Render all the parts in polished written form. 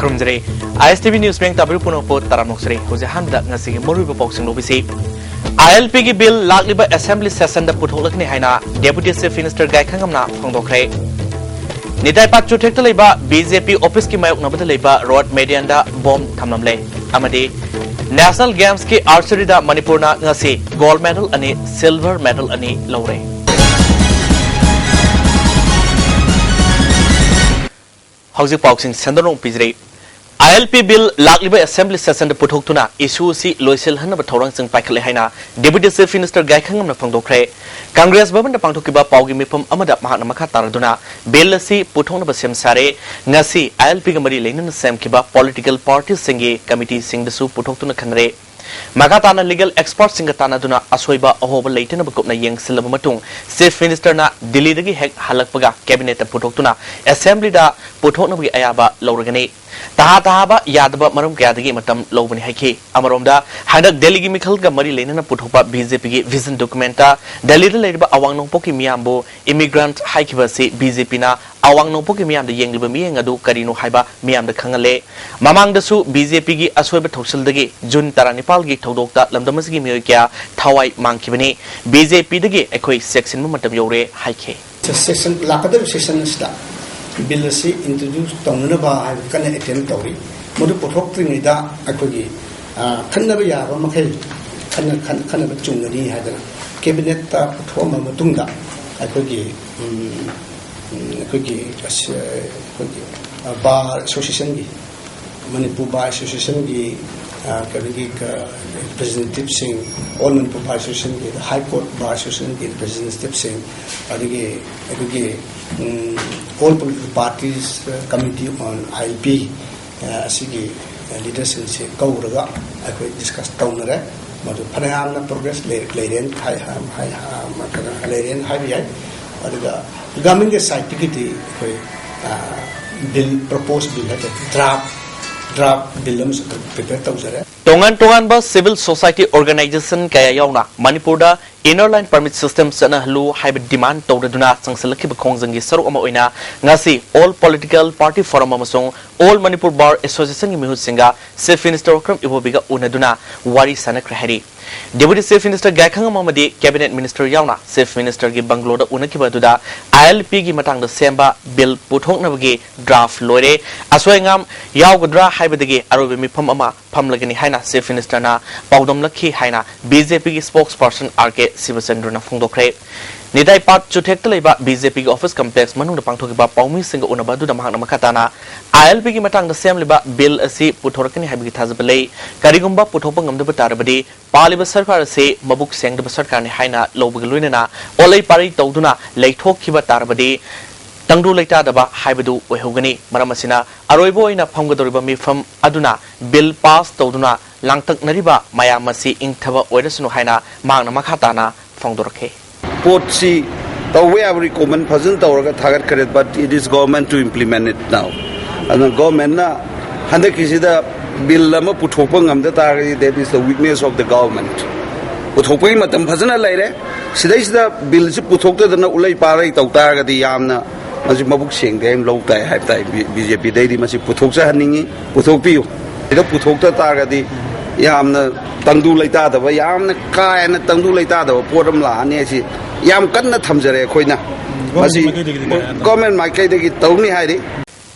Krumjare, ISTV News Bank Tabu Punopo Taramoxre, who's a hand that Nasi Moribu Boxing Novisi. ILPG bill Lagliba Assembly session the Putolakni Haina, Deputy Chief Minister Guy Kangamna, Hongokre. Nitai Pachu Tektaliba, BJP Office Ki Mayok Nabataliba, Road Medianda, Bomb Tamamle, Amadi. National Games ki Archery da Manipurna ngasi gold medal ani silver medal ani laure. Hausi boxing Sandorong Pizre. ILP bill Lagliba Assembly session de Putoktuna issue si Loisil Hana Batorang Sing Paikale Haina, Deputy Chief Minister Guy Kangam na Pangdokre. Congress Baban da Pangtokiba Paugi Mipum Amada Mahana Makataraduna, bill si Putong Basem Sare, Ngasi ILP Gamari Lenin Sam Kiba political parties singi committee sing the soup Putoktuna Kanre. Magatana legal expert Singatana Duna Asweba Ahoba Leighton of Kopna Yang Silamatung, Chief Minister na Dilidagi Hek Halakpaga, Cabinet and Putokuna, Assembly da Putonabi Ayaba Lorgane. Tahaba Yadaba Marum Gadagi Matam Loban Heki, Amaromda, Hadak Deligi Mikalga Mari Lena Putopa BJP Vision Documenta, the little lady Awang no Poki Miambo, immigrant Haikivasi, BJP na, Awang no Poki Miam the Yang Libami and Adu Karino Haiba, Miam the Kangale, Mamang the Su, BJP Asweba Toksildagi, Jun Taranipalgi Todokta, Lamdamasgi Miokia, Tawai Mankibani, BJP the Equi section Mumatam Yore, Haike. Session Lakadar session is that. Bill si introduce Tonaba, I can attend Tori. Modu Potokri da Akagi, Kanabaya, Makai, Kanabachungani had a cabinet Potoma Matunda, Akagi, Bar Association, Manipuri Bar Association, Representative Singh, all Manipur Bar Association, the High Court Bar Association, the Representative Singh, all political parties committee on ILP asigi leaders in se kauraga akoi discuss taunare madu phanayamna progress leren leren hai bi aduga government side tikiti akoi bill proposed bill draft bill prepare tausare Tongan ba civil society organization kaya yauna Manipurda inner line permit system sana halu hybrid demand tawduna sangsalaki bakhongjang gi saru ama oina ngasi all political party forum amasong all Manipur bar association gi mihut singa chief minister okram ibobiga unaduna wari sana krahari Deputy Chief Minister Gaikang Mamadi Cabinet Minister Yauna Chief Minister gi Banglo da unakiba duda ILP gi matang da semba bill puthok nabagi draft loire aswengam yawgadra haibadagi arobe mifam ama phamlagani haina Chief Minister na paudom lakhi haina BJP gi spokesperson RK Sivasendra na phongdokre Nidai Pat Chutekta leba BJP office complex manung da pangthokiba paumi singa unabadu da mahakna makatana ILP gi matang da sem leba bill asi puthorakani haibagi thazabale karigumba puthokpa ngamdaba tarabadi Paliba Sarkar se Mabuk Sang the Sarkar Haina Lobagaluna, Ole Pari Toduna, Lake Tokiba Tarabadi, Tangdu Leta daba, Hibadu, Wehogani, Maramasina, Aroibo in a Pongadoriba from Aduna, Bill Pass Toduna, Langtak Nariba, Mayamasi, Inkava, Wedesno Haina, Magna Makatana, Fondorke. Port C, the way I recommend President Toraga target credit, but it is government to implement it now. And the government na Handakisida. Bill lama puthopang amda tari that is the weakness of the government. Puthopang matam phajana laire sidai sida bill se puthokta dana ulai parai tawta ga di yamna masi mabuk seng dem lo tai hai tai BJP dai di masi puthoksa haningi puthokpiu ida puthokta ta ga di yamna tangdu laita da ba yamna ka na tangdu laita da poram la ane si yam kanna thamjare khoina masi government mai kai de gi tawni hai ri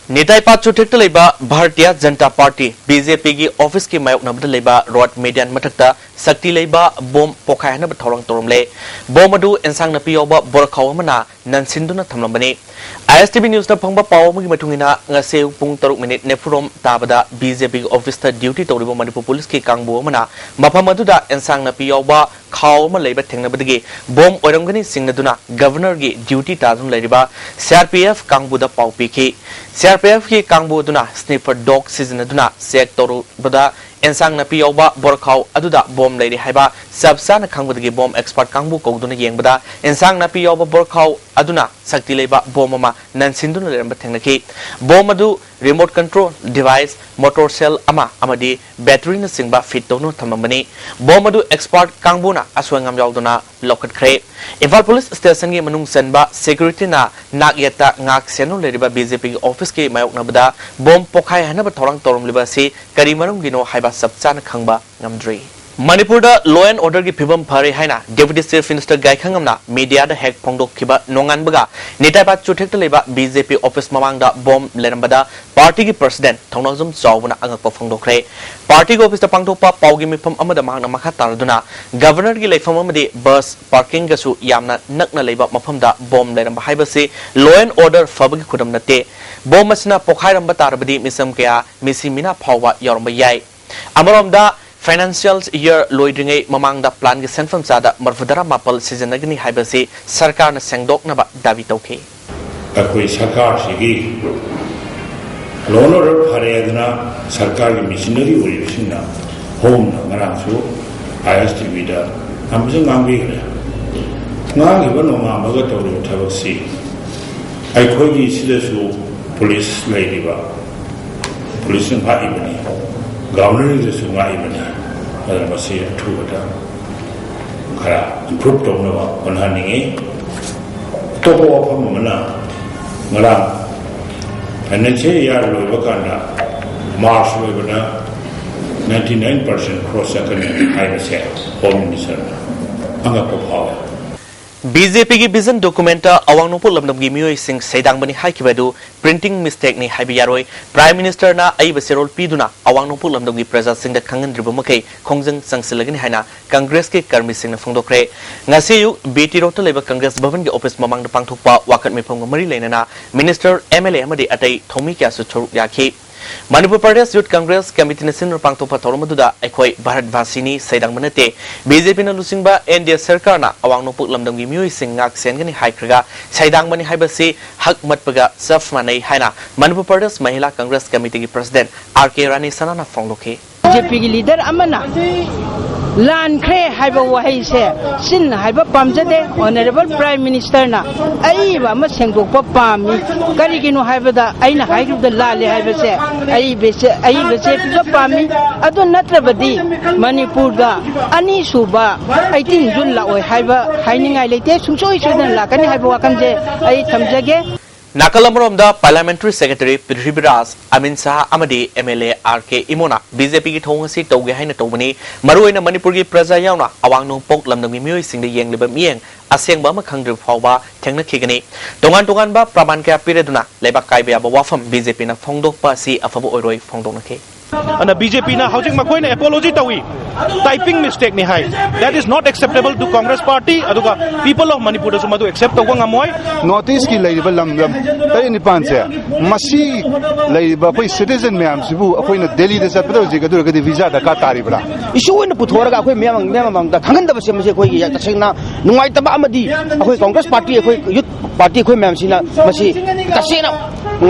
Nitai Pat Chutekta leba Bharatiya Janata Party BJP gi office ki mayok nabda leba road median mathakta sakti leba bom pokhai na bathorang toromle bom adu ensang na piyoba borkhaw mana nansinduna thamlambani ISTV news na phangba paw gi matungina ngase pung 3 minute nephurom tabada BJP office ta duty tawribo Manipur police ki kangbo mana mafam aduda ensang na piyoba khaw ma leiba thengnabadagi bom oiramgani singnaduna governor gi duty tadun leriba CRPF kangbuda paw piki CRPF ki kangbu duna sniper dog season duna sek toru bada ensang na piyoba borkhaw aduda bom leiri haiba sabsa na khangbudagi bom expert kangbu kogduna yengbada ensang na piyoba borkhaw aduna sakti leba bom ama nansinduna leramba thengnaki bom adu remote control device motor cell ama amadi battery na singba fit tawno thamambani bom adu expert kangbuna aswangam yauduna lokat khre Imphal police station gi manung sanba security na nagyata ngak senu leriba BJP gi office ki mayok nabada bom pokhai hanaba thorang torom liba si kari marum gino haiba sabchana khangba ngamdri Manipur da law and order gi phibam phare haina deputy chief minister gai khangamna media da hack phongdok khiba nongan baga netai ba chuthek leba BJP office mamang da bomb lerambada party gi president thongnazum chawbuna angak pa phongdokre party gi office da pangthokpa pawgi mifam amada mangna makha taraduna governor gi leifam amadi bus parking ga su yamna nakna leba mafam da bomb leramba haibase law and order fabagi khudam nate bomb asna pokhairam ba tarabadi misam kya misimina phawwa yoramba yai amarom da Financial year loidringai mamang da plan gi senfam sada marfudara mapal season agni haibasi sarkar na sengdok na ba davi tauke akoi sarkar sigi lono ro phare adna sarkar gi missionary orishina home na ngara su ISTV da amjung ngambi gre ngangi ba no ma maga tawro thabaksi ai khoi gi sile su police lady ba police ba ibani governor is a Sungai, I must say, two of them. Kara, improved on Honey, Topo of Mamana, Mara, and then say, Yaro Vakanda, Mars Webana, 99% cross second, I say, Home Minister, Angako Power. BJP gi vision documenta awang nopol lamdam gi mioi sing sedang bani hai kibadu printing mistake ni haibi yaroi prime minister na ai baserol piduna awang nopol lamdam gi praja sing da khangan dribu makai khongjang sangsilagini haina congress ke karmi sing na phongdokre ngasi yu BT road leba congress bhavan gi office mamang da pangthokpa wakat mifam mari leinana minister MLA amadi atai thomi kya su choruk yakhi Manipur Pradesh Youth Congress Committee na sinur pangtokpa thoromaduda aikoi Bharat Vasini saidang manate BJP na lusingba NDA Sarkar na awang nopuk lamdam gi mioi sing ngak sengani haikraga saidang mani haibasi hak matpaga saf manai haina Manipur Pradesh Mahila Congress Committee gi President RK Rani Sanana phongloke BJP gi leader amana lan kre haiba wahai se sin haiba pamjade honorable prime minister na ai ba ma sengdok pa pami kari ginu haiba da aina hairu da la le haiba se ai bese da pami adu natrabadi manipur da ani suba 18 jun la oi haiba hainingai lete sungsoi sudan la kani haiba wakamje ai thamjage Nakalamrom da Parliamentary Secretary Prithviraj Amin Shah Amadi MLA RK Imona BJP gi thongasi tauge haina tawbani maruina Manipur gi praja yauna awang nong pok lamdam gi mioi sing de yeng leba mieng aseng ba ma khangdri phawba thengna khigani tongan ba praman kya pireduna leba kaiba ba wafam BJP na phongdok pa si afabu oiroi phongdok na ke and BJP na housing makoi na apology tawi typing mistake ni hai that is not acceptable to Congress party aduga people of Manipur da sumadu accept tawa ngamoi notice ki leiba lam tari ni pan se masi leiba koi citizen myam sibu akoi na Delhi da sapda jiga dur ga visa da ka tari bra issue na puthora ga akoi myam da thangan da base mase koi ya tasengna nungai taba amadi akoi Congress party akoi youth party akoi myam sina masi tasena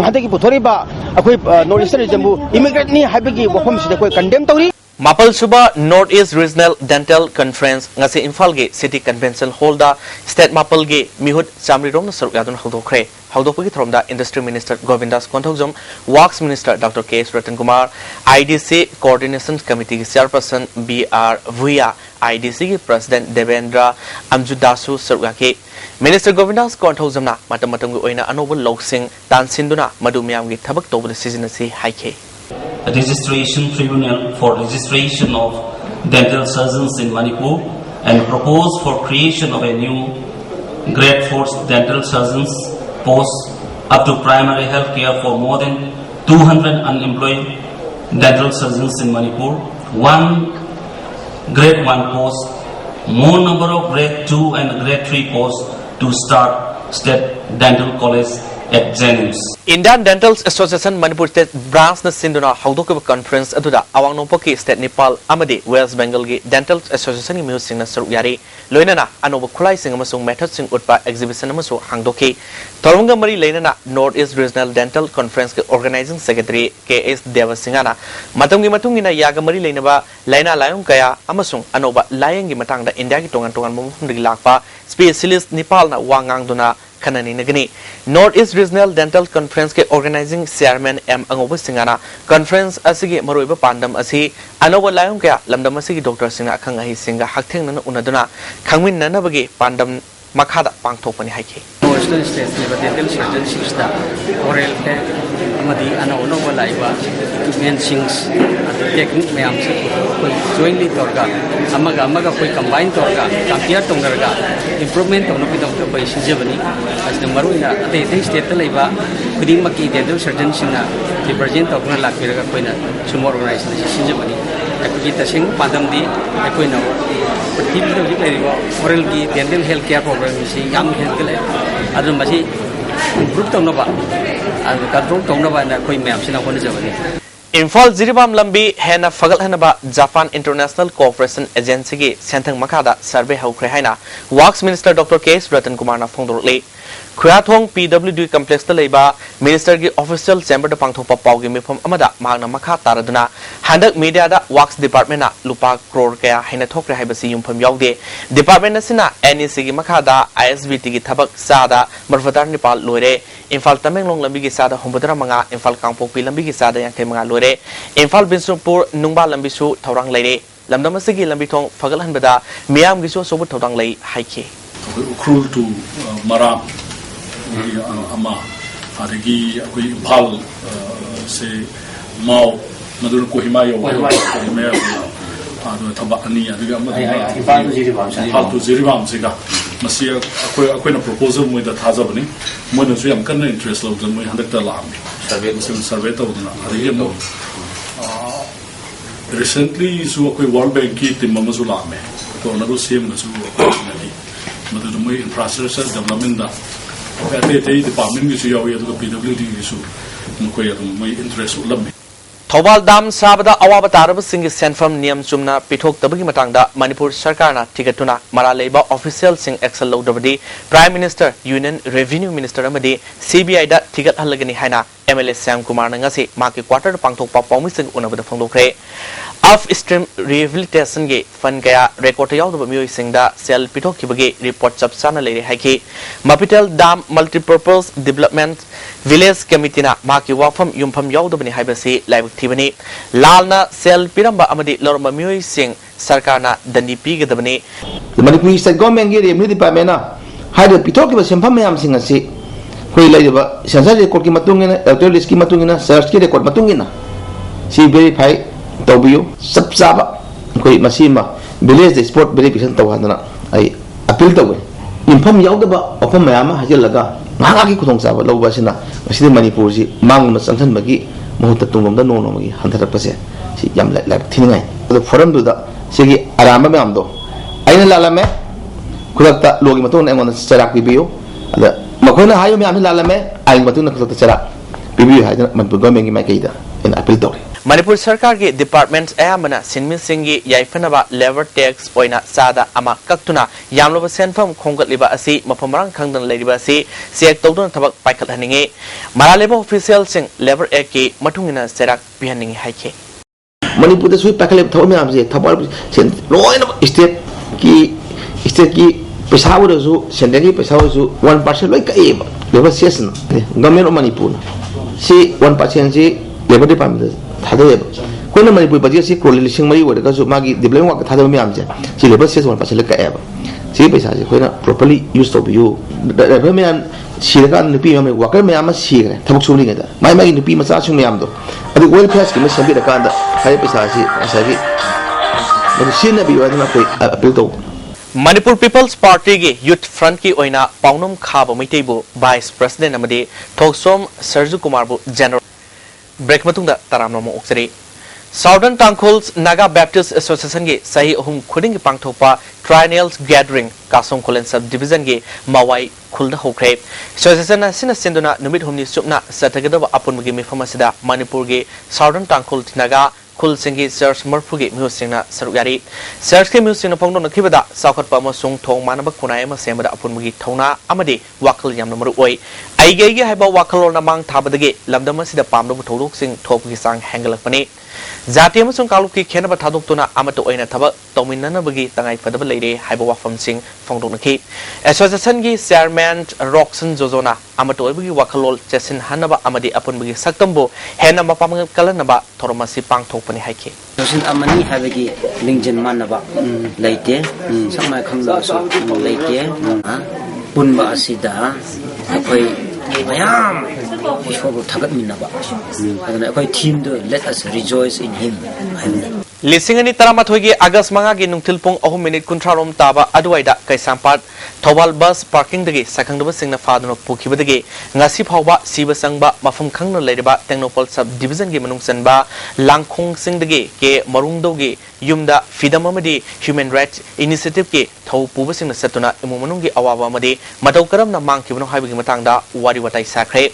hade ki puthori ba akoi north eastern jambu immigrant ni habigi wafam sida koi condemn tawri Mapal Suba North East Regional Dental Conference ngasi Imphal ge City Convention Hall da State Mapal ge mihut chamri rom na saruk yadun haldokre haldokpagi throm da Industry Minister Govindas Konthokjom Works Minister Dr. K.S. Ratan Kumar IDC Coordination Committee ge Chairperson B.R. Vuya IDC ge President Devendra Amjudasu saruk yake Minister Govindas Konthokjom na matam ge oina anobul loksing tansinduna madu miyam ge thabak tobul seasonasi haike a registration tribunal for registration of dental surgeons in Manipur and propose for creation of a new grade 4 dental surgeons post up to primary health care for more than 200 unemployed dental surgeons in Manipur, one grade 1 post, more number of grade 2 and grade 3 posts to start state dental college at Jennings. Indian Dental Association Manipur State Branch na sinduna hawdokba conference aduda awang nongpoki State Nepal amadi West Bengal gi Dental Association gi music na saruk yari loinana anoba khulai sing amasung method sing utpa exhibition amasu hangdoki tolunga mari leinana North East Regional Dental Conference ge organizing secretary KS Devasingana matamgi matungina yaga mari leinaba laina layong kaya amasung anoba layang gi matangda India gi tongan mumhum digi lakpa specialist Nepal na wangang duna खननी नगनी north east regional dental conference के organising chairman M Angob सिंगाना conference असिगे मरोइब पांडम असि अनोब lime क्या लमदम असिगे डॉक्टर सिंगा अखंग अहि सिंगा हकथेंगन उनदुना खंगमिननबगे पांडम मखादा पांगथोकपनि हाइखे National State Dental Surgeon Sixta Oral Tech Amadi Ano Laiva Equipment Technique Mayam jointly Torga Amaga combined Torga Kampia Tongarga improvement of Nopidok by Sijabani as the Maruna the state Laiva Kudim Maki Dental Surgeon Sina the President of Lakira Quina Sumor organization Sijabani Akita Sing Padam di Equino but people oral dental health care program is young health care अदर मसी group तौनबा control तौनबा ना कोई मैम सिना होने जबनी इम्फाल जिरिबाम लंबी हेना फगल हनबा जापान इंटरनेशनल कोऑपरेशन एजेंसी की सेंथंग मखादा सर्वे हौख्रे हाइना works minister doctor KS Ratan Kumar ना फोंदोरले खुयाथोंग पीडब्ल्यूडी कॉम्प्लेक्स ता लेबा मिनिस्टर की ऑफिशियल चैम्बर दा पांगथोपा पावगी मिफम अमदा मागना मखा तारदुना हंदक मीडिया दा वर्क्स डिपार्टमेंट ना लुपा करोड़ कया हैना थोकरे हाइबसी युमफम यावदे डिपार्टमेंट नसिना एनईसी की मखादा आईएसबीटी की थबक सादा मरफतार नेपाल लोरे इम्फाल तमेंगलोंग लंबी की सादा हुंबदरा मंगा इम्फाल कांगपोकपी लंबी की सादा यांखे मंगा लोरे इम्फाल बिशनुपुर नुंगबा लंबी सु थौरांग लेरे लमदम की लंबी थोंग फगल हनबदा मियाम गिसो सोबु थौरांग लै हाइखे उखरुल टू मराम अमा अदगी अखोई इम्फाल से माव मदुर कोहिमा यो कोहिमा आदो थबा अनि अदगी अमदि इम्फाल टू जिरिबाम सिगा मसी अखोइना प्रपोजल मोइदा थाजबनी मोइना सु याम कन्ना इंटरेस्ट लौजन मोइ हंदकता लामनी सर्वे तौदना अदगी मो रिसेंटली सु अखोई वर्ल्ड बैंक की टीम मसु लामे तो नरु सेम नसु मदुर मोइ इंफ्रास्ट्रक्चर डेवलपमेंट दा अतै डिपार्टमेंट की यावी अदुगा पीडब्ल्यूडी की मकोय मोइ इंटरेस्ट उलमे थौबाल दाम साबदा अवाब तारब सिंह सेंफम नियम चुमना पिथोक तबगी मतंगदा मणिपुर सरकारना टिकटुना मरा लेबा ऑफिशियल सिंह एक्शन लौदबदी prime minister union revenue minister अमदी सीबीआई दा टिकट हलगनी हाइना एमएलए श्याम कुमार नंगसी माके क्वार्टर पांगथोकपा पाउमी सिंह उनबदा फोंदोखरे ऑफ स्ट्रीम रिहेबिलिटेशन के फंड कया रेकॉर्ड यावदब मियोय सिंहदा सेल पिथोकखिबगे रिपोर्ट चपचाना लेरे हाइकी मपिटल दाम मल्टीपर्पज डेवलपमेंट विलेज कमिटीना माके वाफम युमफम यावदबनी हाइबसी लाइव थिबनी लालना सेल पिरंबा अमदी लरम मियोय सिंह सरकारना दंडी पीगदबनी मणिपुर स्टेट गवर्नमेंट के रेवेन्यू डिपार्टमेंट हाइद पिथोकखिब सेंफम मयाम सिंह असि कोई लाइबा सेंसर रिकॉर्ड की मतुंगिना इलेक्टोरल लिस्ट की मतुंगिना सर्च की रिकॉर्ड मतुंगिना सी वेरीफाई तौबियो सब चाबा कोई मसीमा विलेज स्पोर्ट वेरिफिकेशन तौहादना आई अपील तौवे इन्फम यावदबा ऑफम मयामा हजलगा महागागी खुदोंग चाबा लौबासिना मसिदे मणिपुर जी मांगम संथनबगी मुहूर्त तुंगमदा नोनोमगी हंथरपसे सी याम लाइक थिनिंगाई तो फोरम दुदा सिगी आराम मयामदो आइना लालामे खुदक्ता लोगी मतोन एमोन चराक पिबियो अदा मखोना हायो मयाम लालामे आइन मतोन खुदक्ता चराक पिबियो हाइदना मणिपुर गवर्नमेंट की माइकेदा इन अपील तौरे मणिपुर सरकार के डिपार्टमेंट अयामना सिनमिन सिंगी याइफनबा लेबर टैक्स ओइना सादा अमा कक्तुना यामलब सेनफम खोंगतलिबा असि मफमरांग खंगदन लेरिबा असि चेक तौदुना थबक पाइखलहनिंगे मरालेबा ऑफिशियल सिंग लेबर एक्ट की मठुंगिना सेराक पिहनिंगे हाइखे मणिपुर सुई पाइखले थव म्याम जे थबल सेन लोइन स्टेट की पैसा वरसु सेंट्रल की पैसा वरसु 1% लोइ कएब लेबर सेसन गवर्नमेंट ऑफ मणिपुर सी 1% जी लेबर डिपार्टमेंट थादेब कोन मणिपुर बजेट से क्रोल लिसिंग मरी वरगा जो मागी डेवलपमेंट वर्क थादेब म्याम जे सी लेबर सेस 1% कएब सी पैसा जे कोइना प्रॉपर्ली यूज तो बियो लेबर म्याम सिरका नुपी म्याम वर्कर म्याम सिगरे थबक सुनिगेदा माई नुपी मचा सु म्याम दो अदु वेलफेयर स्कीम में संबि रकांदा हाय पैसा सी असागी मदु सिन बियो अदना कोई अपील तो मणिपुर पीपल्स पार्टी के यूथ फ्रंट की ओइना पाउनम खाब मैतेबु वाइस प्रेसिडेंट अमदे थोकसोम सरजू कुमार बु जनरल ब्रेक मतुंदा तरामनम ओक्सरी southern Tangkhuls Naga Baptist association के सही अहुम खुदिंग की पांगथोपा ट्रायनल्स गैदरिंग कासोम खोलेन सब डिवीजन के मावाई खुलदा होख्रे एसोसिएशन सिना सेंदुना नुमित हुमनी सुपना सतगदब अपुनमगी मिफम असिदा मणिपुर के साउदर्न टांगखोल्स नागा खुल सिंगी चर्च मरफुगी म्यूसिंगना सरुगारी चर्च के म्यूसिंगना फोंदो नखिबदा साखतपा अमसुंग थोंग मानब खुनाय अमा सेमदा अपुनमगी थौना अमदि वाखल यामना मरु ओइ Aigay haiba wakalol namang thabadagi lamdam asida pamdom thodok sing thopgi sang hangalakpani Jati amasung kaluki khenaba thadoktuna amato oina thaba tominana bagi tangai fadaba leire haiba wafam sing phongdoknaki association gi chairman Roxon Jojona amato oibagi wakalol chesin hanaba amadi apun bagi saktambo hena mapam kalanaba thoromasi pangthokpani haike Sosin amani habagi lingjen manaba leite samai khangla so leite punba asida akhoi mayam ishobu thagat minaba adana akhoi team do let us rejoice in him Lisingani Taramathogi August Mangagi Nungtilpong 3 minute kuntrarom taba aduaida kaisampat Thawal bus parking dagi sakangdaba singna fadano pukibadagi ngasi phawba siba sangba mafam khangna leiriba Technopol sub division gi manung sanba langkhong singdagi ke marungdogi yumda fidam amadi human rights initiative ke thau puba singna satuna imu manunggi awaba amadi matau karamna mangkibano haibagi matangda wari watai sakre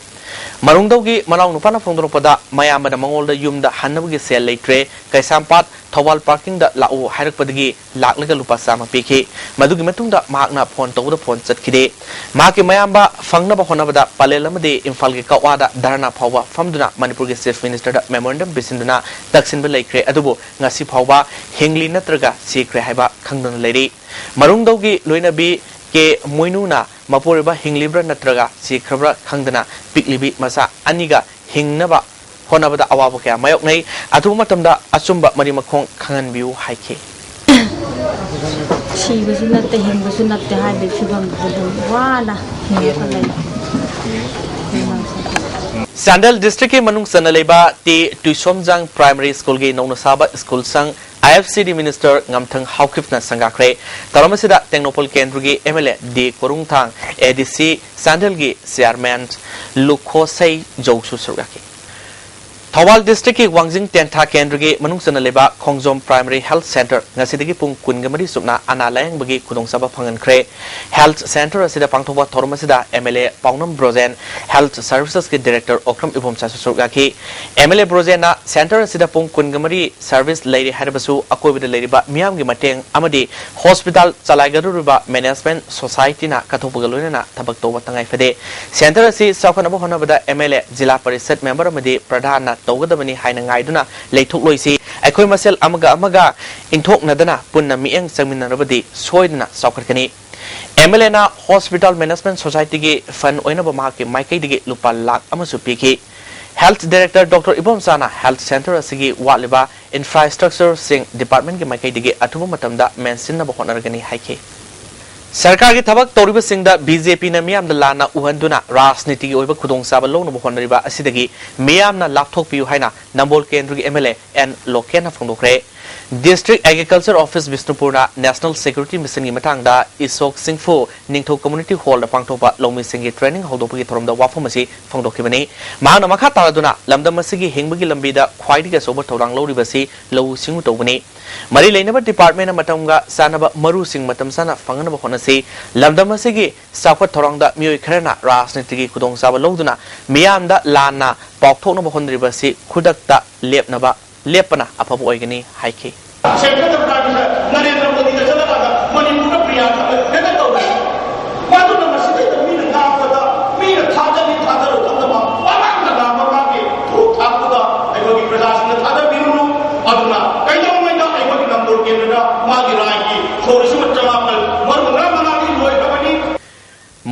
Marungdogi Malau Nupana Fondopada Mayamada Mongolda Yumda Hanabagi Sel Latre Kaisampat Thawal Parking da Lau Harakpadagi Laklaga Lupasama Piki Madugi Matunda Magna Pon Toda Pon Satkide Maki Mayamba Fangnaba Honavada Palelamade Infalgi Kawada Darana Pawa Famduna Manipuri Chief Minister Memorandum Bisinduna Taksin Belakre Adubo Ngasi Pawa Hingli Natraga Sikre Haiba Kangdon Lady Marungdogi Luinabi ke moinuna maporiba hinglibra natraga si khabra khangdana piklibi masa aniga hingnaba honabada awaba kya mayok nei atu matamda achumba mari makhong khangan biu haike si busunatte hing busunatte hai be sibam wala Sandal district ke manung sanaleba ti Tuisomjang primary school ge nongna saba school sang IFCD minister ngamthang haukifna sangakre taramasida Technopol kendrugi MLA D Korungthang ADC Sandal ge chairman Lukhosai Joksu surgaki Thawal district ke Wangjing Tentha kendrugi manung sanaleba Khongjom primary health center ngasidagi pung kungamari subna analayang bagi kudong saba phangan kre health center asida pangthoba thormasida MLA Paunam Brozen health services ke director Okram Ibom Chasu surgaki MLA Brozen na center asida pung kungamari service leiri harabasu akobida leiriba miyam gi mateng amadi hospital chalaigaruba management society na kathopuga na thabak toba tangai fade center asi sakhana honabada MLA jila parishad member amadi pradhan Togadabani Haina Gaiduna, Laytok Loisi, Akoi Masel Amaga, Intok Nadana, Punna Miang Saminabadi, Soidna, Soccerkani. MLA Hospital Management Society Fan Oinabamaki, Mike Digi Lupa Lak Amasupiki. Health Director Dr. Ibom Sana, Health Center Asigi Waliba, Infrastructure Sing Department Mike Digi Atumatamda, Mansina Bohonargani Haike. Sarkar ki thabak toriba singda BJP na miyam da lana uhanduna rajniti gi oiba khudong saba lo no honariba asidagi miyam na lapthok piu haina Nambol Kendru gi MLA and Lokena phongdokre District Agriculture Office Bisnupurna National Security Mission gi matangda Isok Singfu Ningtho Community Hall da pangthopa lomi singi training hodopagi thoromda wafamasi phongdokibani mahana makha taraduna lamdam asigi hingbagi lambida khwaidi soba thorang loribasi lo singu tobani Mari Lainaba Department of Matamga Sanaba Maru Sing Matam Sana Fangana Honasi, Lamdamasigi, Sakwa Toranga, Mui Karana, Rasnitigi Kudong Saba Loduna, Miamda Lana, Boktono Honribasi, Kudakta, Lepnaba, Lepana, Apabu Oigani, Haiki.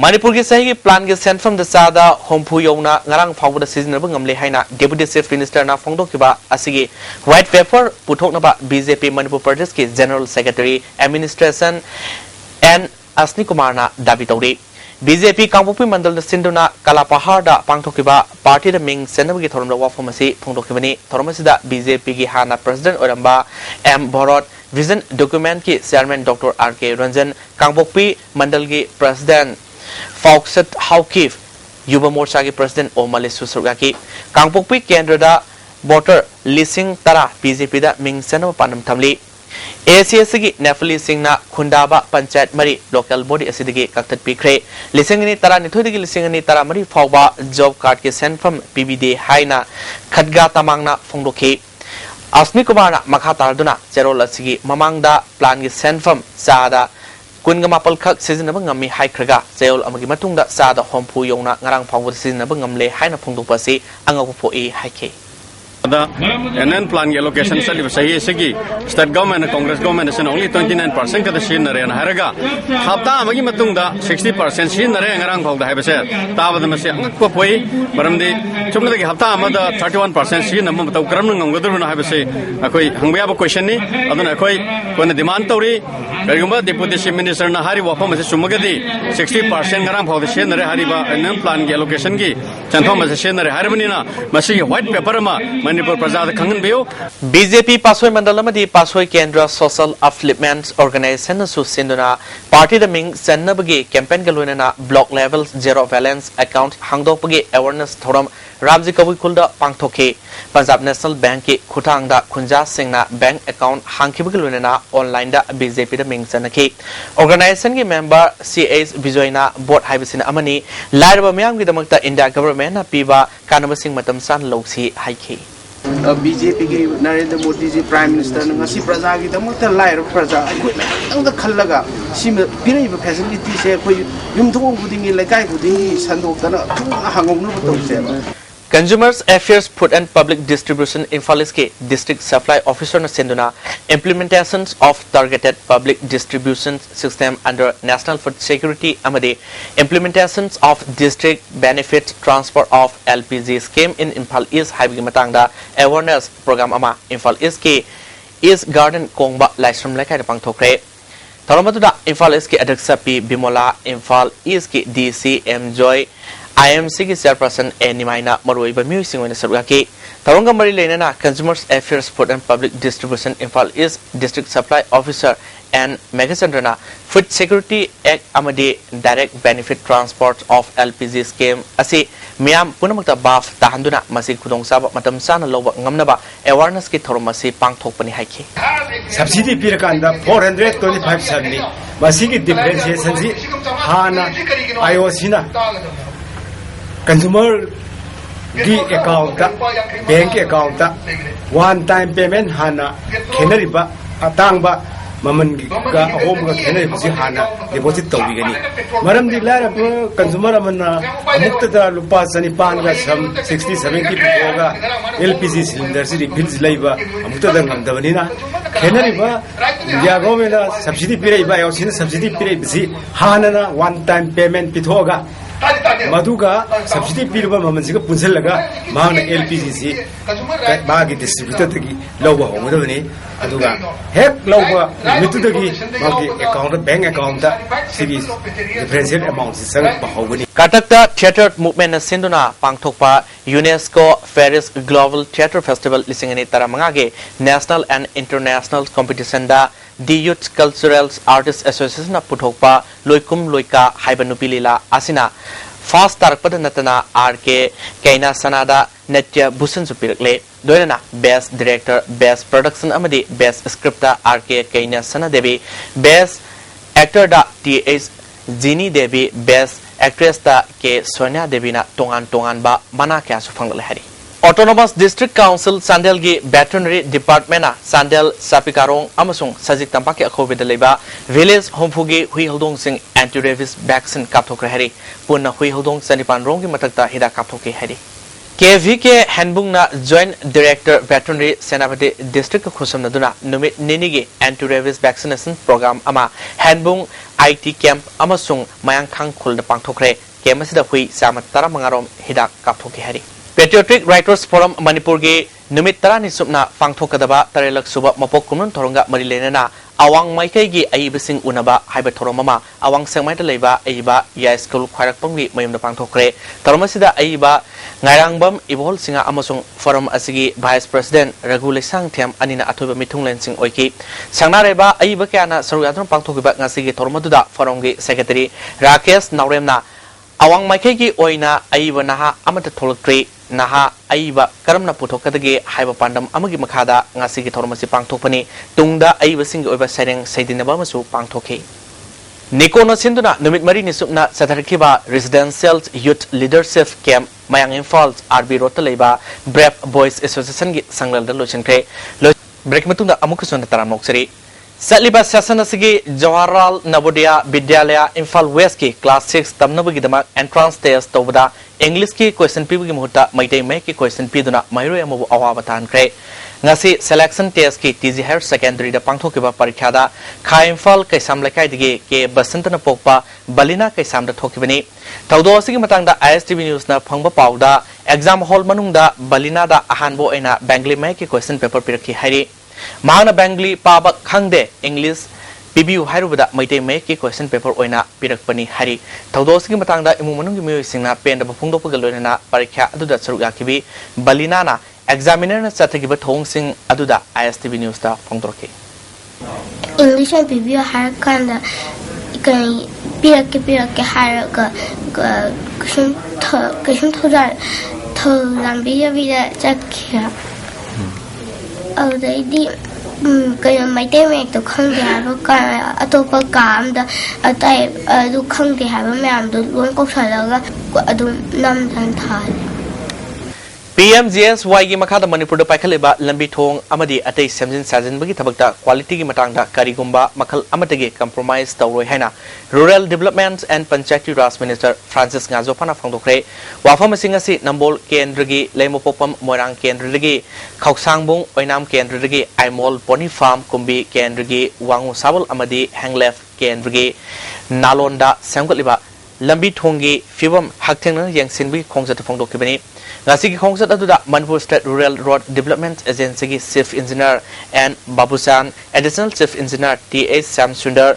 Manipur ki sahi plan ke sent from the sada hompu yona ngarang phawda season ba ngamle haina deputy chief minister na phongdok kiba asigi white paper puthok na ba BJP Manipur Pradesh ki general secretary administration and Asni Kumar na dabi tawri BJP Kangpopi mandal na sinduna Kalapahar da pangthok kiba party da ming senab gi thorom wa phomasi phongdok kibani thoromasida BJP ki hana president oramba M Bharat vision document ki chairman Dr. RK Ranjan Kangpopi mandal ki president Fawcett Haukif Yuba Morcha ki President Omale Susurgaki Kangpokpi Kendra da voter listing tara BJP da ming senaba panam thamli ACS gi Nafali Singh na Khundaba Panchayat Mari local body asidigi kaktat pikre listing ni tara nithoi listing ni tara mari phawba job card ki sent from PBD haina khatga tamangna phongdokhi Asmi Kumar na makha tarduna cherol asigi mamangda plan ki sent from sada kunga mapal khak season ba ngami hai khraga zeol amagi matungda sa da hompu yongna ngarang phawur season ba ngamle haina phungdu pasi angabu po e haike NN plan allocation sali sahi segi state government congress government is only 29% ka shin nare na haraga hafta amagi matungda 60% shin nare ngarang phawda haibase tabada mase angak ko poi baramdi chumna gi hafta amada 31% shin nam mataw karam ngamgodur na haibase akoi hangba ba question ni aduna akoi kona demand tori karigumba deputy chief minister na hari wa phama se sumagadi 60% ngarang phawda shin nare hari ba NN plan allocation gi chanthom se shin nare harmani na masi white paper ma Manipur Prajad Kangan Bio BJP Pasoi Mandalamadi Pasoi Kendra Social Upliftment Organization Su Sinduna Party the Ming Senabagi campaign Galunana block level zero balance account Hangdopagi awareness thoram Ramji Kawi Kulda Pangthoke Punjab National Bank ki Khutang da Kunja Singna bank account Hangkibagalunana online da BJP the Ming Senaki organization ki member CS Bijoyna board Hibisina Amani Laraba Myam ki damakta India government na piba Kanaba Singh Matam San Loksi Haiki BJP की Narendra Modi ji prime minister ने ngasi प्रजा की दमकता lawyer प्रजा अखोई नंग खल्लगा SIM पिरैब facility से अखोई युमथों खुदिंगी लेकाई खुदिंगी संदोक्तना हांगोंनु बतौसे Consumers Affairs Food and Public Distribution Infaliske District Supply Officer na senduna implementations of targeted public distribution system under National Food Security amade implementations of district benefit transfer of LPG scheme in Imphal East haibigi matangda awareness program ama Imphal East ke East Garden Kongba Laisram Lekai da pangthokre Taramatuda Imphal East ke Adhyaksha P Bimola Imphal East ke DC M Joy IMC की chairperson Nimaina Maroi ba music wena saruga ki Taronga Mari Lenana Consumers Affairs Food and Public Distribution Imphal East District Supply Officer and Megasandrana Food Security Act amadi direct benefit transport of LPG scheme asi miyam punamakta baf tahanduna masi khudong saba matam sana loba ngamnaba awareness ki thorum masi pangthokpani haiki subsidy pirakanda 425 sabni masi ki differentiation si hana IOC na consumer di account bank account one time payment hana khenari ba atang ba maman ga home ga khenari ba si hana deposit tawbi gani maram di lara consumer amana amukta da lupa sani pan ga sam 60 70 ga LPG cylinder si bills laiba amukta da ngam da bani na khenari ba india government subsidy pirai ba yosin subsidy pirai si hana na one time payment pithoga Maduga subsidy pilba mamansiga punsallaga maana LPG si maagi distributor tagi lawba hongudabani aduga hek lawba mitudagi maagi account bank account da sigi differential amount si sang bahogani Katakta Theatre Movement na sinduna pangthokpa UNESCO Paris Global Theatre Festival lisingani taramangage national and international competition da The Youth Cultural Artists Association na puthokpa loikum loika haibanupi lila asina fast tarakpada natana RK Kaina Sanada Natya Bhusan supirakle doina best director best production amadi best script da RK Kaina Sanadevi best actor da TH Jini Devi best actress da K Sonia Devi na tongan ba mana kya sufangale hari Autonomous District Council Sandel gi Veterinary Department na Sandel Sapikarong amasung Sajik Tampaki Akhobe leba Village Homfugi Hui Holdong Sing Anti-Rabies Vaccine kapthokre hari punna Hui Holdong Sanipan Rong gi matakta hida kapthoke hari KVK Handbung na Joint Director Veterinary Senapati District khusam naduna numit ninigi Anti-Rabies Vaccination Program ama Handbung IT Camp amasung Mayang Khang khul da pangthokre kemasida hui samat tara mangarom hida kapthoke hari Patriotic Writers Forum Manipur ge numit tarani supna pangthokadaba tarelak suba mapok kumnun thoronga marilenana awang maikai gi aibasing unaba haiba thoromama awang sengmai ta leiba aiba ya school khairak pangwi mayumna pangthokre taromasida aiba ngairangbam ibol singa amasung forum asigi Vice President Regulesang Them anina athoba mithunglen sing oiki sangnareba aiba kyana saruyatron pangthokiba ngasigi thoromaduda forum ge Secretary Rakesh Nauremna awang maikai gi oina aiba naha amata tholaktre naha aiba karamna puthokadage haiba pandam amagi makhada ngasi gi thormasi pangthokpani tungda aiba sing oiba sereng saidinaba masu pangthokhe Nikona sinduna numit mari ni supna satharkiba residential youth leadership camp mayang Imphal RB Rota leiba Brave Boys Association gi sanglal da lochengkre break matungda amuka sona taram noksari Satliba session asigi Jawaharlal Navodaya Vidyalaya Imphal West ki class 6 tamnabagidama entrance test tawda English ki question pibugi muhutta Maitai May ki question piduna Mairo amabu awaba tankre ngasi selection test ki TG Higher Secondary da pangthokiba parikhada Kha Imphal kaisam lekai dige ke basantana pokpa Balina kaisam da thokibani tawdo asigi matangda ISTV news na phangba pawda exam hall manungda Balina da ahanbo aina Bengali May ki question paper pirakhi hairi Mahana Bengali Paba Khangde English PBU Hairubada Maite Make ki question paper oina pirakpani hari Taudos ki matangda imu manung ki miyoi singna pen da phungdo pagalona parikha aduda saruga kibi Balinana examiner na chathagiba thong sing aduda ISTV news da phongdorke English and PBU har kanda kan pirak har ka kusum thoda lambiya vida chakya ở đấy đi cái máy tay mẹ tôi không thể học cả tôi có cảm đó ở tại tôi không thể học mẹ làm được luôn có thể là tôi năm tháng tháng PMGSY gi makhada Manipur da paikhaleba lambi thong amadi atei semjin sajin bagi thabakta quality gi matangda karigumba makhal amatagi compromise tawroi haina Rural Development and Panchayati Raj Minister Francis Ngajopana phangdokre wafam singasi Nambol Kendra gi Leimopopam Moirang Kendra gi Khausangbung Oinam Kendra gi Aimol Pony Farm Kumbi Kendra gi Wangu Sabal amadi Hanglef Kendra gi Nalonda semgatliba lambi thongi fibam hakthengna yangsinbi khongjat phangdokibani Ngasiki Kongsat Aduda Manipur State Rural Road Development Agency ki Chief Engineer and Babusan, Additional Chief Engineer T.H. Samsundar,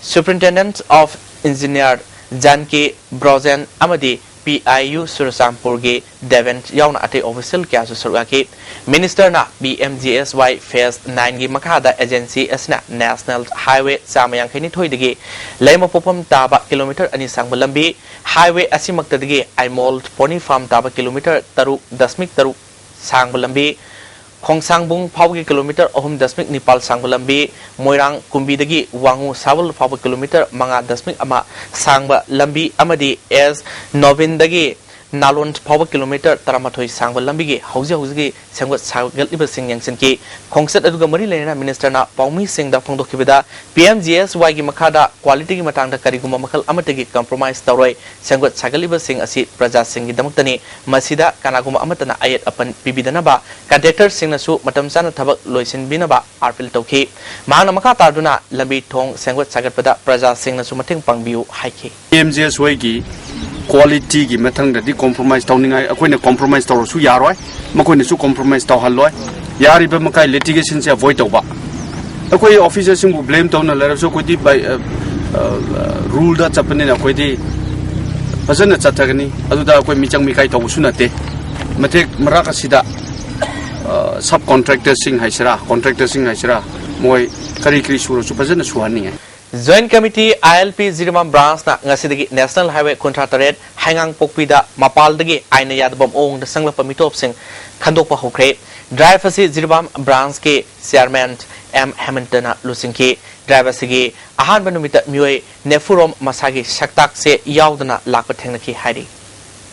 Superintendent of Engineer Janki Brozen Amadi PIU Surasampur gi Devent Yauna Ate Official Kyasu Suraki Minister na BMGSY Phase 9 gi Makhada Agency asna National Highway Samayang Khani Thoidagi Leima Popam Taba kilometer ani sangbalambi Highway asimaktadagi Aimol Pony Farm Taba kilometer Taru Dasmik Taru Sangbalambi Khongsangbung Pawgi kilometer Ohum Dasmik Nipal Sangbalambi Moirang Kumbidagi Wangu Sabal Pawgi kilometer Manga Dasmik Ama Sangba Lambi Amadi as Novindagi Nalon Pawgi kilometer Taramathoi Sangba Lambigi Hauzi Sangat Sagal Iba Sing Yangsin ki Kongsat Aduga Mari Lena Minister na Paumi Singh da Phongdokibida PMGSY gi Makhada quality gi matangda kariguma makhal amatagi compromise tawroi Sangat Sagal Iba Sing asi Praja Singh gi damaktani masida kanaguma amatana ayat apan pibidanaba contractor Singh nasu matam sana thabak loisin binaba arpil tawki mahana makha tarduna lambi thong Sangat Sagatpada Praja Singh nasu matheng pangbiu haiki PMGSY gi quality gi mathang da di compromise tawningai akoina compromise tawro su yaroi makoina su compromise taw halloi yari ba makai litigation se avoid tawba akoi officers sing blame tawna la so koi di by rule da chapne na koi di pasana chatagani adu da koi michang mikai taw su nate mate maraka sida subcontractors sing haisra contractors sing haisra moi kari suru su pasana suhani Joint Committee ILP Zirimam Branch na ngasidagi National Highway Contractorate hangang pokpida mapaldagi aina yadbam ong da sangla pamitop sing khandokpa hokre driver si Zirimam Branch ke chairman M Hamilton Lusinki driver sigi ahan banumita myoi nefurom masagi saktak se yaudana lakpa thengnaki hairi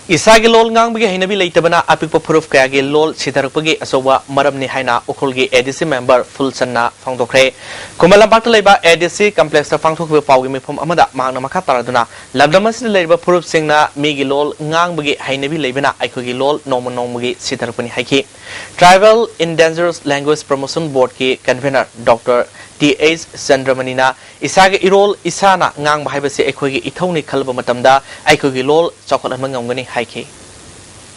Isagi lol ngang bagi hinabi leitabana apik proof kaya ge lol sitarpagi asowa maramni haina ukhulgi ADC member Fulsanna phangdokre Kumalampak laiba ADC complex ta phangthokbe pawgi mifom amada mangna makha taraduna labdamas leiba proof singna migi lol ngang bagi hinabi leibana aikhogi lol nomagi sitarpani haiki Tribal Endangered Language Promotion Board ki convener Dr. T.H. Sandramanina Isagi irol isana ngang bahibase aikhogi ithoni khalba matamda aikhogi lol chokol ngamgani haiki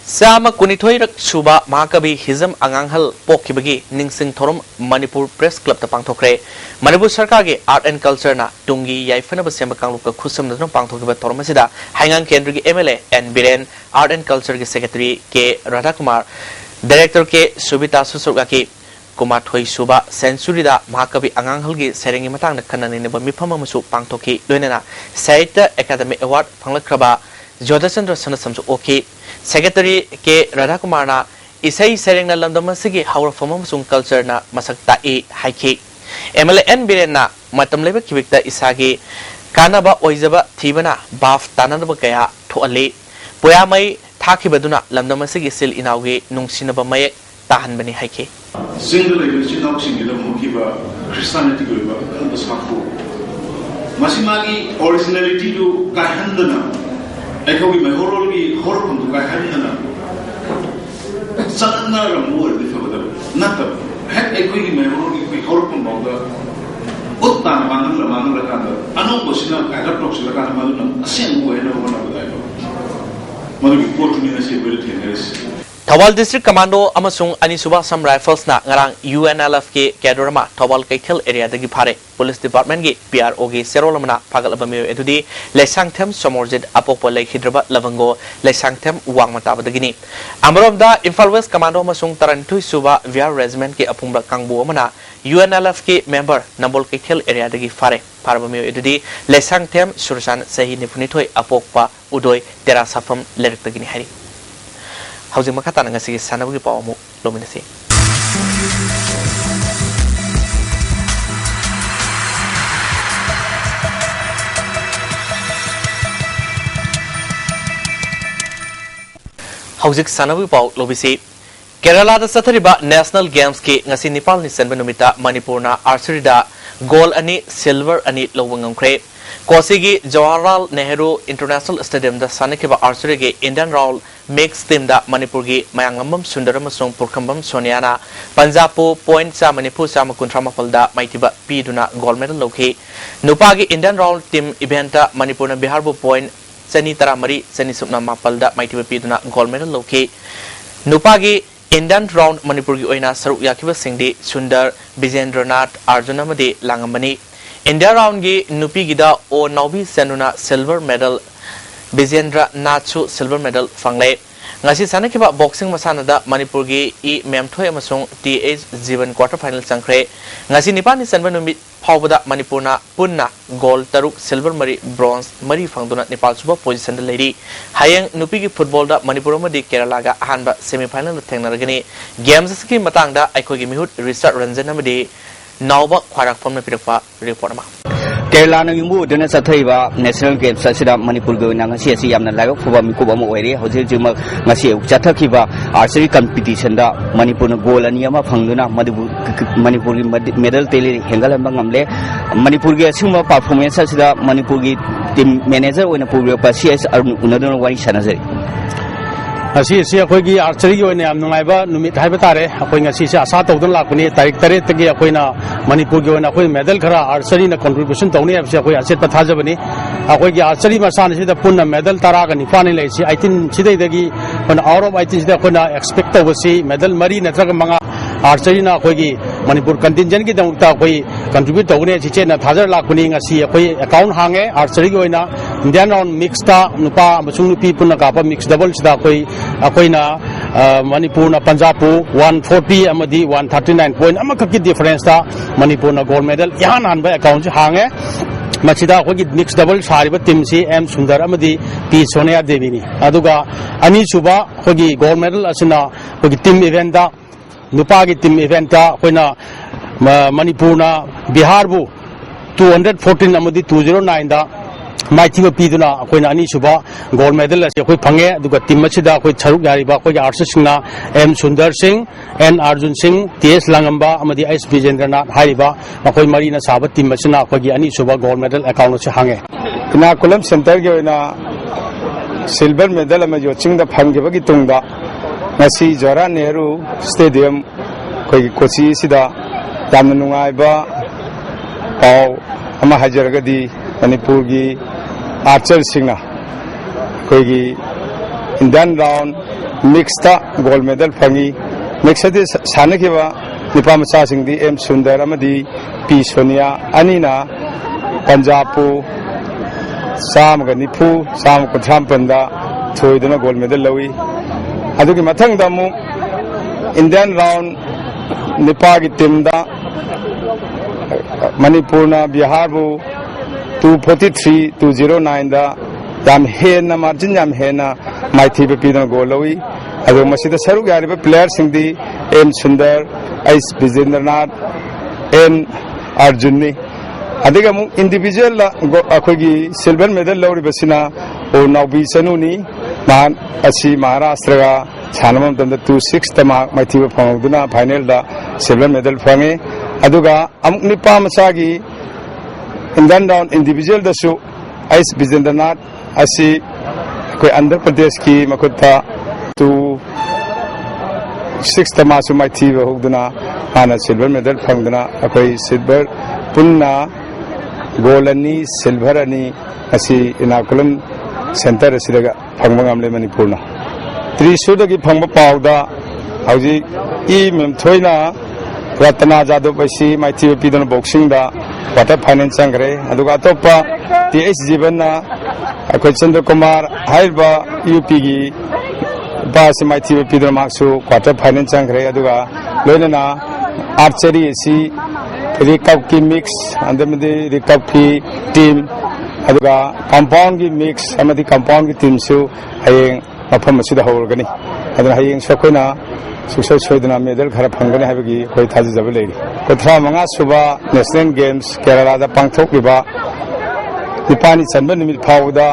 Sama kunithoi rak suba makabi hizam anganghal pokibagi ningsing thorom Manipur Press Club ta pangthokre Manipur Sarkar ge Art and Culture na tungi yaifana ba semba kangluka khusam na pangthokiba thorom asida hangang kendra ge MLA N Biren Art and Culture ge Secretary K Radhakumar Director K Subita Susurgaki Kumathoi suba century da makabi anganghal ge serengi matang na kanani ne ba mifama musu pangthoki loinana Sahitya Academy Award phanglakraba Jodhachandra Sanasamsu okay Secretary K Radhakumar na isai sereng na lamdamasigi haurafam amasung culture na masak tai haiki MLA N Biren na matam leba kibikta isagi kanaba oizaba thibana baf tanadaba kaya thoali poyamai thakibaduna lamdamasigi sil inaugi nungsinaba mayek ताहनबनी हाइके single चिनाव सिंगिदमखिबा Christianity गोइबा खंद साफु मसिमागी originality दु काहंदना एकोगी मेहोरोगी होरपन दु काहंदना सनना रमोर दिफबदा नत हेक एकोगी मेहोरोगी कोई होरपन बाउदा उत्ता मानल कांदा अनोबसिना कागत टॉक्सिला कांदा मदुना असेंगो हेना वना बदाइबा मदुगी पोर्टुनिना सेबिलिटी हेस थौबाल डिस्ट्रिक्ट कमांडो अमसुंग अनिसुबा सम राइफल्स ना ngarang UNLF के कैडोरमा थौबाल कैथल एरिया दगी फारे पुलिस डिपार्टमेंट की PRO के सेरोलमना फागलबमे एदुदी लेसांगथेम समोरजित अपोप लेखिद्रबा लवंगो लेसांगथेम वांगमताबदगिनी अमरोमदा इम्फाल वेस्ट कमांडो अमसुंग तरंतुई सुबा वियर रेजिमेंट के अपुंबा कांगबो अमना UNLF के मेंबर नंबोल कैथल एरिया दगी फारे फारबमे एदुदी लेसांगथेम सुरसान सही निफुनिथोय अपोकपा उदोय तेरा सफम लेरतगिनी हरि हौजिंग मखा ताना ngasi sanabgi paw mu lominasi हौजिक sanabgi paw lobisi Kerala da sathariba National Games ke ngasi Nepal ni senba numita Manipur na archery da gold ani silver ani lowangam kre Kosigi Jawaharlal Nehru International Stadium da sanakiba archery ge Indian round mixed team da Manipur gi mayangamam sundaram song purkambam Soniana Punjabu point sa Manipur sa makuntrama falda maitiba piduna gold medal lokhe nupa gi Indian round team event da Manipur na Bihar bu point sani taramari sani supna mapalda maitiba piduna gold medal lokhe nupa gi Indian round Manipur gi oina saruk yakiba singdi Sundar Bijendranath Arjuna madi langamani India round gi nupi gida o Nobi Senuna silver medal Bijendra Nachu silver medal fangle ngasi sanakiba boxing masana da Manipur gi e memthoi amasung TH Jivan quarter final changkhre ngasi nipani sanba numit phawbada Manipur na punna gold taruk silver mari bronze mari fangduna Nepal suba position da lady hayang nupi gi football da Manipur madi Kerala ga ahanba semi final thengnaragani games ki matang da aikoi gi mihut Richard Ranjan amadi Nauba khwarak phom na pirakpa report ma Kerala na yumbu dena sathaiba National Games asida Manipur go na ngasi asi yamna laibak phoba mikuba mo oire hojil jima ngasi chathakiba archery competition da Manipur na goal ani ama phangduna Manipur medal tele hengalamba ngamle Manipur ge asuma performance asida Manipur gi team manager oina purba pa CS unadona wari sanajari asi akhoi archery gi oina amnungaiba numit haiba tare akhoi ngasi se asa tawdon lakpani tarik tare tagi akhoina Manipur gi oina akhoi medal khara archery na contribution tawni apse akhoi aset pathajabani akhoi gi archery masana sida punna medal tara ga nipani leisi 18 sidai dagi on out of 18 sida akhoi na expect tawasi medal mari natraga manga archery na akhoi gi Manipur contingent gi damukta akhoi contribute tawni chiche na thajar lakpani ngasi akhoi account hange archery gi oina Indian round mixed ta nupa amachung nupi punna ka pa mixed double sida akhoi na Manipur na Punjabu 140 amadi 139 point amakaki difference ta Manipur na gold medal yan han ba account hange machida akhoi mixed double sariba team si M Sundar amadi P Sonia Devi ni aduga ani suba akhoi gold medal asina akhoi team event da nupa gi team event ta akhoi na Manipur na Bihar bu 214 amadi 209 da maitiba piduna akoina ani suba gold medal ase akoi phange aduga team achida akoi charuk yariba akoi archer singna M Sundar Singh N Arjun Singh TS Langamba amadi S Bijendranath hariba akoi marina saba team achina akoi gi ani suba gold medal account se hange kana kulam center ge oina silver medal ama jo chingda phangeba gi tungda ngasi Jawaharlal Nehru Stadium koi kochi sida yamna nungaiba paw ama hajaragadi Manipur gi archer singna koi gi Indian round mixed gold medal phangi mixed sanakiba nipa macha singdi M Sundar amadi P Sonia anina Punjabu samga nipu sam kutham panda thoiduna gold medal lawi adugi mathang da mu Indian round nipa gi team da Manipur na Bihar bu 243 209 da yam hena margin yam hena maithi be pidon golawi ado masida saruk yari be player singdi M Sundar S Bijendranath N Arjun ni adiga mu individual la akogi silver medal lawri basina o Nobi Sanuni man asi Maharashtra ga सानम तंद 2-6 तमा माइथिबा फंगदुना final दा silver medal fungi अदुगा अमुक Nipah मसागी Indian round individual दसु ice बिजेंद्रनाथ असी कोई आंध्र प्रदेश की मकुता 2-6 तमा सु माइथिबा होगदुना हाना silver medal फंगदुना अकोई silver पुन्ना gold अनि सिल्वर अनि असी इनाकुलम सेंटर असिदगा फंगबा ngamle मणिपुरना त्रिशूदगी फंगबा पाउदा हौजी ई मेमथोइना रत्ना जादव पसी माइथिबा पिदन बॉक्सिंग दा क्वार्टर फाइनल चंगरे अदुगा अतोपा टीएस जीवनना अखोय चंद्र कुमार हाइबा यूपी गी बास माइथिबा पिदन माक्सु क्वार्टर फाइनल चंगरे अदुगा लोइना आर्चरी सी रिकव की मिक्स अंदरमदि रिकव की टीम अदुगा कंपाउंड की मिक्स अमदि कंपाउंड की टीम सु हयें मफम असिदा होरगनी अदुना हयें सखोइना सुक्सर सोइदना मेडल खरा फंगने हाबगी कोई थाजब लेरी कोथरा मंगा सुबा नेशनल गेम्स केरला दा पांगथोकलिबा निपानी चनब निमित फावदा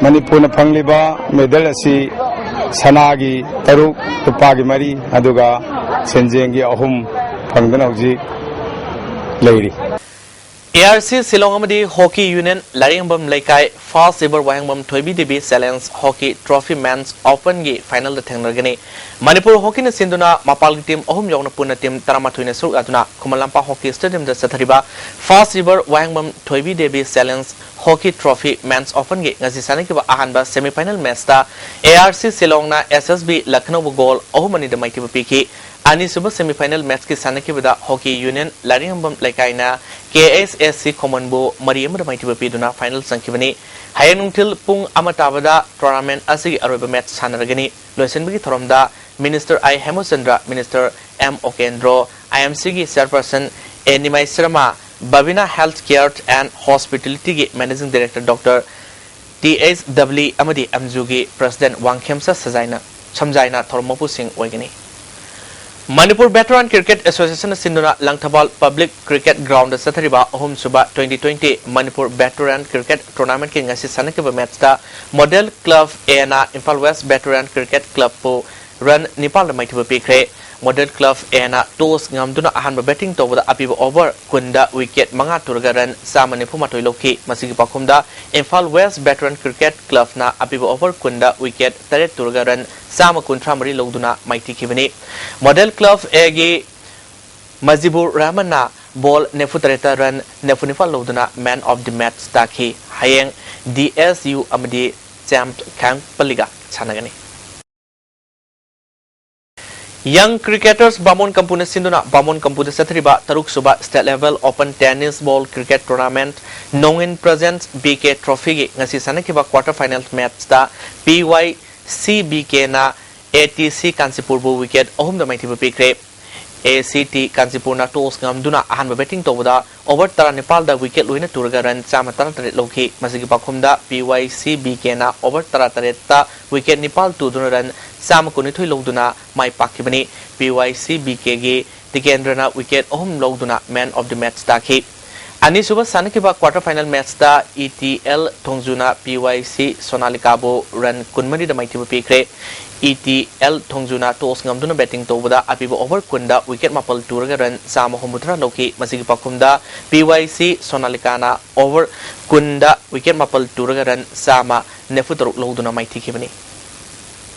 मणिपुर न फंगलिबा मेडल असि सनागी तरुक रुपागी मरी अदुगा सेंजेंगी अहुम फंगदना हौजी लेरी ARC Silong amadi Hockey Union Laringbam Laikai First Ever Wahangbam Thoibi Debi Challenge Hockey Trophy Men's Open gi final da thengnargani Manipur Hockey na sinduna mapal gi team ahum yawna punna team taramathui na suruk aduna Kumalampa Hockey Stadium da sathariba First Ever Wahangbam Thoibi Debi Challenge Hockey Trophy Men's Open gi ngasi sanakiba ahanba semi final match da ARC Silong na SSB Lucknow goal ahumani da maitiba piki Ani suba semi-final match ki sanakibada Hockey Union Laringbam Laikai na KSSC Common Bo Mariam Maitiba Piduna final sankibani Hayanungtil Pung Amatabada tournament asigi aroba match sanaragani Loisenbigi Thoromda Minister I Hemosandra Minister M Okendro IMC gi chairperson Enimai Sharma Bavina Healthcare and Hospitality gi Managing Director Dr. TSW Amadi Amzugi President Wangkhemsa Sajaina Chamjaina Thormopu Singh Oigani Manipur Veteran Cricket Association Sinduna Langthabal Public Cricket Ground Sathariba Ahum Suba 2020 Manipur Veteran Cricket Tournament ki ngasi sanakiba match da Model Club ANA Imphal West Veteran Cricket Club po run Nepal maitiba pikre Model Club ANA toss ngamduna ahanba batting tawda apiba over kunda wicket manga turga run samani phumatoi loki masigi pakhumda Imphal West Veteran Cricket Club na apiba over kunda wicket taret turga run Sama Kuntramari Loduna Mighty Kivini Model Club Egi Mazibur Ramana Ball Nefutareta Run Nefunifal Loduna Man of the Match Staki Hayeng DSU Amadi Champ Camp Paliga Chanagani Young cricketers Bamon Kampuna Sinduna Bamon Kampuda Satriba Taruk Suba State Level Open Tennis Ball Cricket Tournament Nongin presents BK Trophy Ngasi Sanakiba Quarter Final Match da CBK na ATC Kansipurbu wicket ahum da maitiba pikre ACT Kansipur na toss ngamduna ahanba batting tawda over tara Nepal da wicket luina turga run chama tara taret loki masigi pakhumda CBK na over tara taret ta wicket Nepal tuduna run chama kunithoi loduna mai pakibani CBK ge Tikendra na wicket ahum loduna man of the match takhi Ani suba sanakiba quarter final match da ETL Thongjuna PYC Sonalika bo run kunmari da maitiba pikre ETL Thongjuna toss ngamduna batting tawda apiba over kunda wicket mapal turga run sama homutra loki masigi pakhumda PYC Sonalika na over kunda wicket mapal turga run sama nefutaruk loduna maiti kibani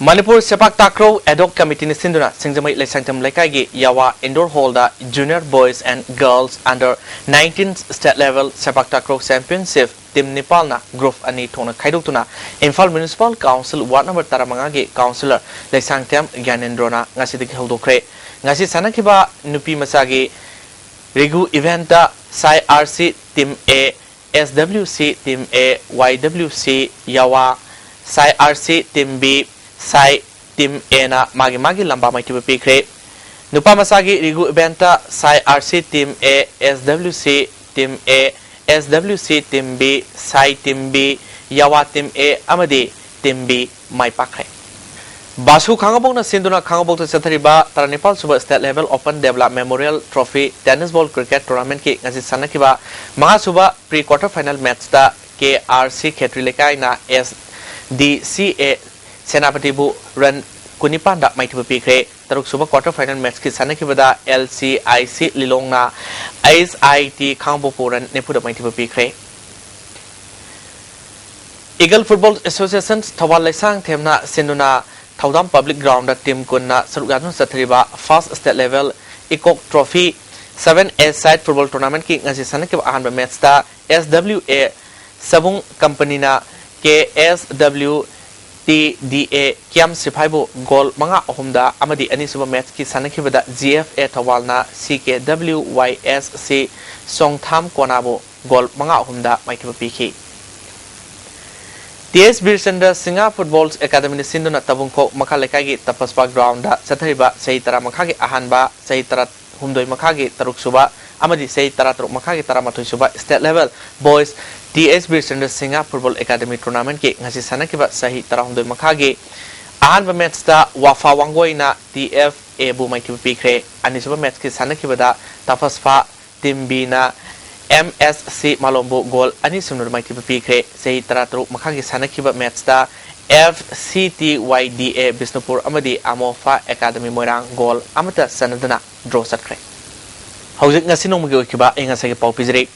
Manipur Sepak Takraw Ad hoc Committee ni Sinduna Singjamai Laisangtam Laikai Yawa Indoor Hall da Junior Boys and Girls Under 19 State Level Sepak Takraw Championship Team Nepal na Group Ani Thona Khaiduktuna Imphal Municipal Council Ward Number 15 gi Councillor Laisangtam Gyanendro na ngasidagi hodokre ngasi sanakiba nupi masagi Regu event da Sai RC Team A SWC Team A YWC Yawa Sai RC Team B Sai Team A na magi lamba maitiba pikre Nupa masagi Rigu eventa Sai RC Team A SWC Team A SWC Team B Sai Team B Yawa Team A amadi Team B mai pakre Basu Kangabok na Sinduna Kangabok to Sathariba Taranipal Suba State Level Open Develop Memorial Trophy Tennis Ball Cricket Tournament ki ngasi sanakiba Maha Suba pre-quarter final match da KRC Khetri Lekai na SDCA Senapati bu run Kunipanda Maitiba Pikre, Taruksuba quarter final match ki Sanakibada LCIC Lilongna ISIT Kambopuran Nepuda Maitiba Pikre. Eagle Football Association Tawal Lesang Temna Sinduna Taudam Public Ground Team Kunna Sarugano Satriba First State Level Ecok Trophy 7A Side Football Tournament ki ngasi Sanakib Ahan match ta SWA Sabung Company na KSW TDA Kiam Sipaibo Goal Manga Ohumda Amadi Anisuba match ki Sanakibada GFA Tawalna CKWYSC Songtham Konabo Goal Manga Ohumda Maitiba Piki TS Birsenda Singa Football Academy ni Sinduna Tabungko Makalekagi Tapaspa Ground da Sathariba Saitara Makagi Ahanba Saitara Humdoi Makagi Taruksuba Amadi Saitara Taruk Makagi Taramatu Suba State Level Boys TS Birsenda Singa Football Academy Tournament ki ngasi Sanakiba Sahi Tara Humdoi Makagi Ahanba match da Wafa Wangoina TFA Bu Maitiba Pikre Anisuba match ki Sanakiba da Tapaspa Timbina MSC Malombo goal ani sumnur Maitiba Pikre sei taratru makhagi sanakiba match da FCTYDA Bisnupur amadi Amofa Academy Moirang goal amata sanadana draw satkre hojik ngasi nongmagi okiba engasagi pau pizri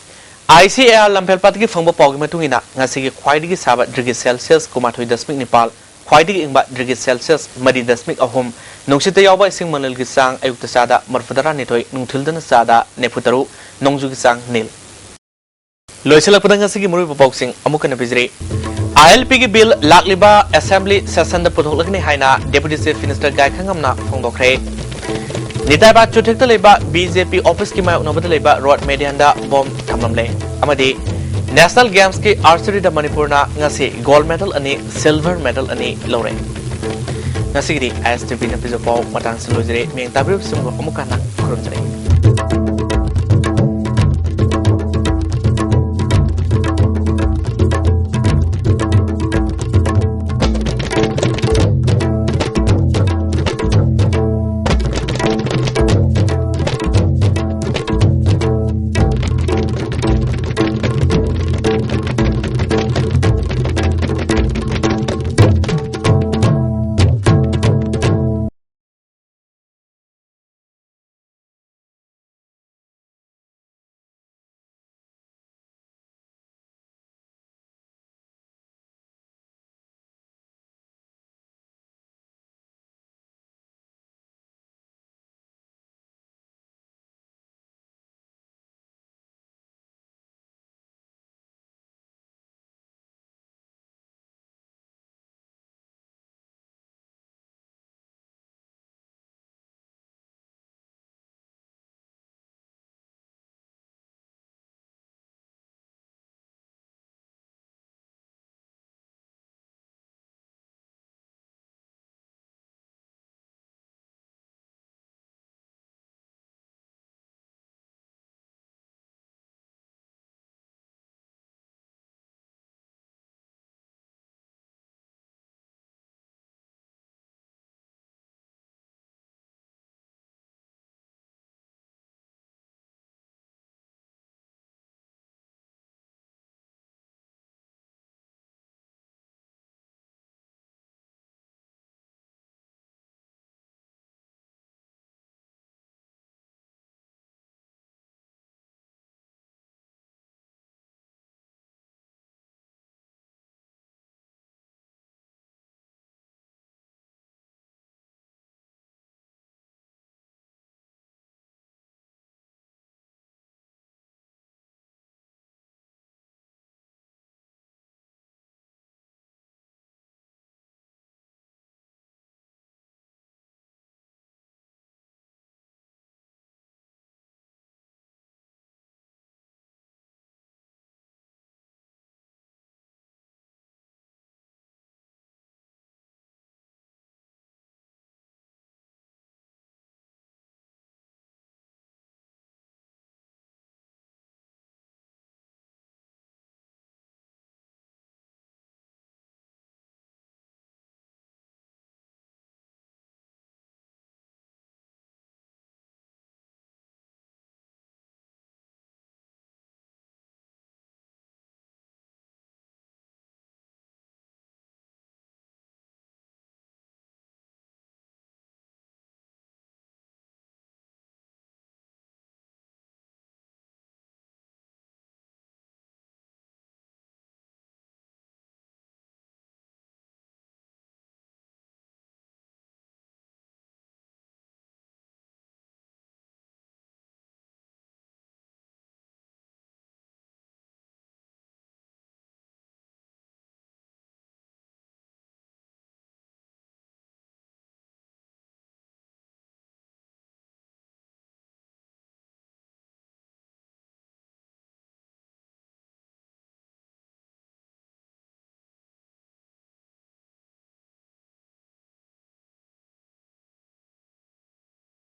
ICAR lampel patgi phangba pawgi matungina ngasigi khwaidigi saba degree Celsius kumathoi dasmik Nepal khwaidigi ingba degree Celsius mari dasmik ahum nungsita yawba ising manal gi sang ayukta sada marfadara nitoi nungthildana sada neputaru nongju gi sang nil Loisala Pudanga Sigi Muri Boxing, Amukan Pizri. ILP ki bill Lakliba Assembly Session the Putolakni Haina, Deputy Chief Minister Guy Kangamna, Fongokre. Nitaba Chutekta Leba, BJP Office Kima Nobata Leba, Road Medianda, Bomb Tamamle. Amadi National Games ki Archery da Manipurna, Ngasi, Gold Medal ani, Silver Medal ani, Lore. Nasigi, ISTV Napizo Pau, Matang Sulujere, Ming Tabu Sumu Amukana, Kurumjare.